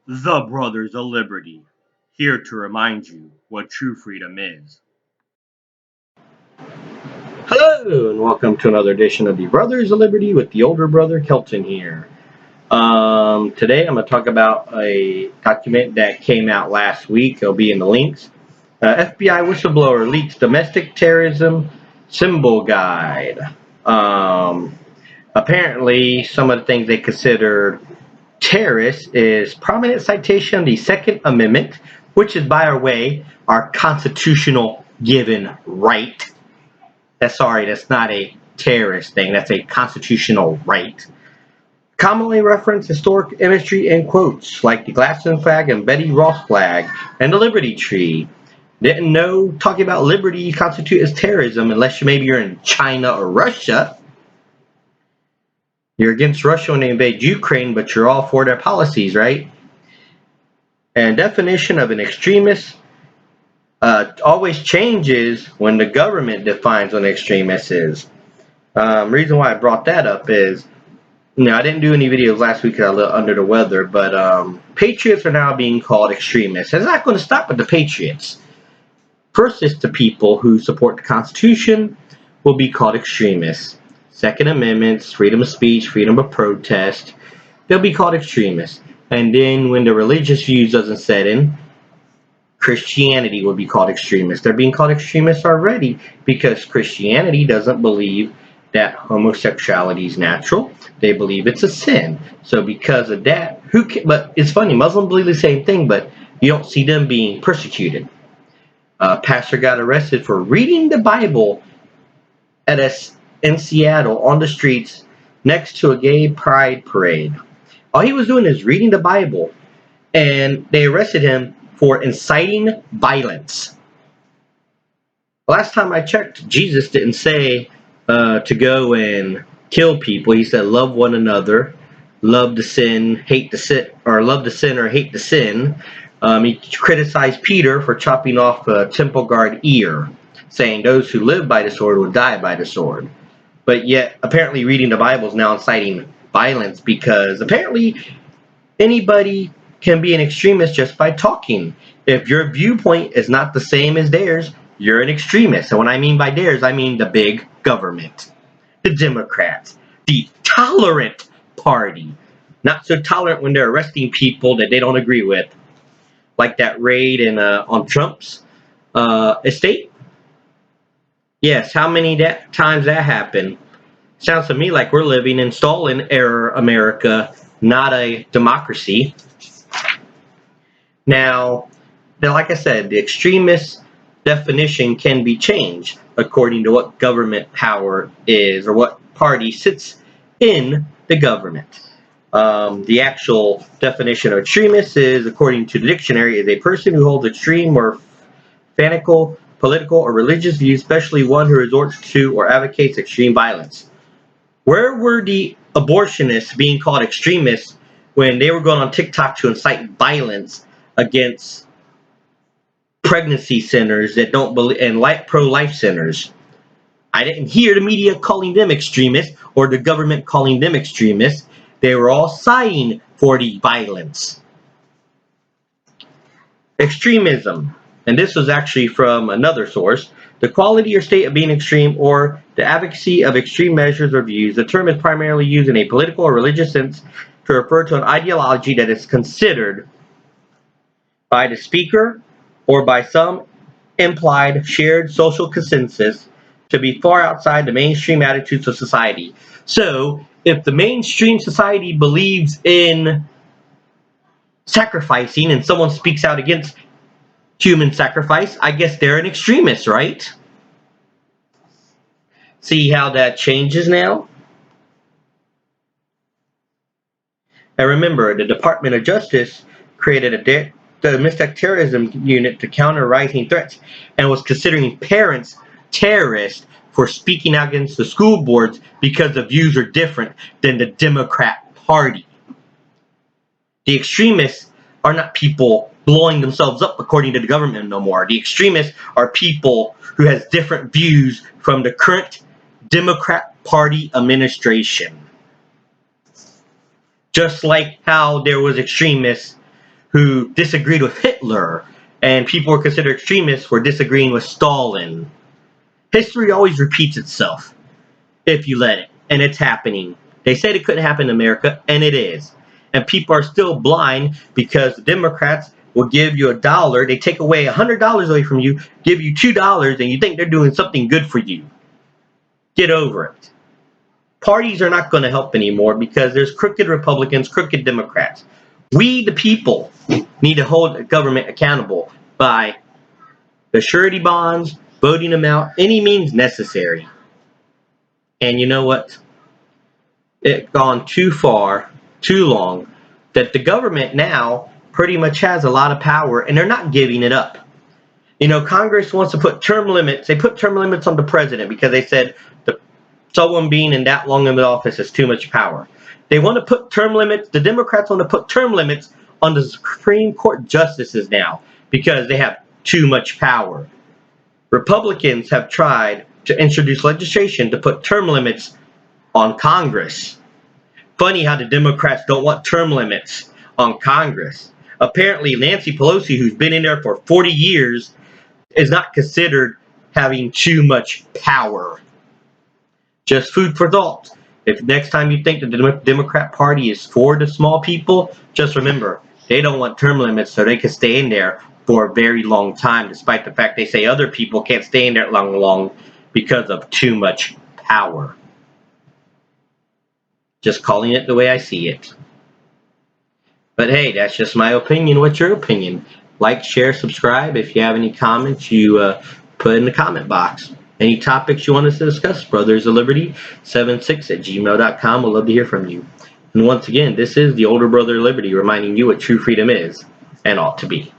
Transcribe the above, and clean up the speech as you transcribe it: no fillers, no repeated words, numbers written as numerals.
The Brothers of Liberty, here to remind you what true freedom is. Hello, and welcome to another edition of the Brothers of Liberty with the older brother Kelton here. Today I'm going to talk about a document that came out last week. It'll be in the links. FBI whistleblower leaks domestic terrorism symbol guide. Apparently, some of the things they considered terrorists is prominent citation of the Second Amendment, which is, by our way, our constitutional given right. That's not a terrorist thing. That's a constitutional right. Commonly referenced historic imagery and quotes like the Gladstone flag and Betty Ross flag and the Liberty Tree. Didn't know talking about liberty constitute as terrorism unless maybe you're in China or Russia. You're against Russia when they invade Ukraine, but you're all for their policies, right? And definition of an extremist always changes when the government defines what an extremist is. Reason why I brought that up is, I didn't do any videos last week because I was a little under the weather, but Patriots are now being called extremists. It's not going to stop with the Patriots. First, it's the people who support the Constitution will be called extremists. Second Amendments, freedom of speech, freedom of protest, they'll be called extremists. And then when the religious views doesn't set in, Christianity will be called extremists. They're being called extremists already because Christianity doesn't believe that homosexuality is natural. They believe it's a sin. So because of that, but it's funny, Muslims believe the same thing, but you don't see them being persecuted. A pastor got arrested for reading the Bible in Seattle on the streets next to a gay pride parade. All he was doing is reading the Bible, and they arrested him for inciting violence. Last time I checked, Jesus didn't say to go and kill people. He said love one another, love the sin, hate the sin, or love the sin or hate the sin. He criticized Peter for chopping off a temple guard ear, saying those who live by the sword will die by the sword. But yet, apparently reading the Bible is now inciting violence because apparently anybody can be an extremist just by talking. If your viewpoint is not the same as theirs, you're an extremist. And what I mean by theirs, I mean the big government, the Democrats, the tolerant party. Not so tolerant when they're arresting people that they don't agree with, like that raid on Trump's estate. Yes, how many times that happened? Sounds to me like we're living in Stalin era America, not a democracy. Now, like I said, the extremist definition can be changed according to what government power is or what party sits in the government. The actual definition of extremist is, according to the dictionary, is a person who holds extreme or fanatical political or religious views, especially one who resorts to or advocates extreme violence. Where were the abortionists being called extremists when they were going on TikTok to incite violence against pregnancy centers that don't believe and pro-life centers? I didn't hear the media calling them extremists or the government calling them extremists. They were all sighing for the violence. Extremism, and this was actually from another source, the quality or state of being extreme or the advocacy of extreme measures or views. The term is primarily used in a political or religious sense to refer to an ideology that is considered by the speaker or by some implied shared social consensus to be far outside the mainstream attitudes of society. So, if the mainstream society believes in sacrificing and someone speaks out against human sacrifice, I guess they're an extremist, right? See how that changes now? And remember, the Department of Justice created a domestic terrorism unit to counter rising threats and was considering parents terrorists for speaking out against the school boards because the views are different than the Democrat Party. The extremists are not people blowing themselves up according to the government no more. The extremists are people who has different views from the current Democrat Party administration. Just like how there was extremists who disagreed with Hitler, and people were considered extremists for disagreeing with Stalin. History always repeats itself if you let it, and it's happening. They said it couldn't happen in America, and it is. And people are still blind because the Democrats will give you $1. They take away $100 away from you, give you $2, and you think they're doing something good for you. Get over it. Parties are not going to help anymore because there's crooked Republicans, crooked Democrats. We, the people, need to hold the government accountable by the surety bonds, voting them out, any means necessary. And you know what? It's gone too far, too long, that the government now pretty much has a lot of power and they're not giving it up. You know, Congress wants to put term limits. They put term limits on the president because they said someone being in that long in the office is too much power. They want to put term limits. The Democrats want to put term limits on the Supreme Court justices now because they have too much power. Republicans have tried to introduce legislation to put term limits on Congress. Funny how the Democrats don't want term limits on Congress. Apparently, Nancy Pelosi, who's been in there for 40 years, is not considered having too much power. Just food for thought. If next time you think the Democrat Party is for the small people, just remember, they don't want term limits so they can stay in there for a very long time, despite the fact they say other people can't stay in there long because of too much power. Just calling it the way I see it. But hey, that's just my opinion. What's your opinion? Like, share, subscribe. If you have any comments, you put in the comment box. Any topics you want us to discuss, Brothers of Liberty 76@gmail.com. We'd love to hear from you. And once again, this is the older brother of Liberty reminding you what true freedom is and ought to be.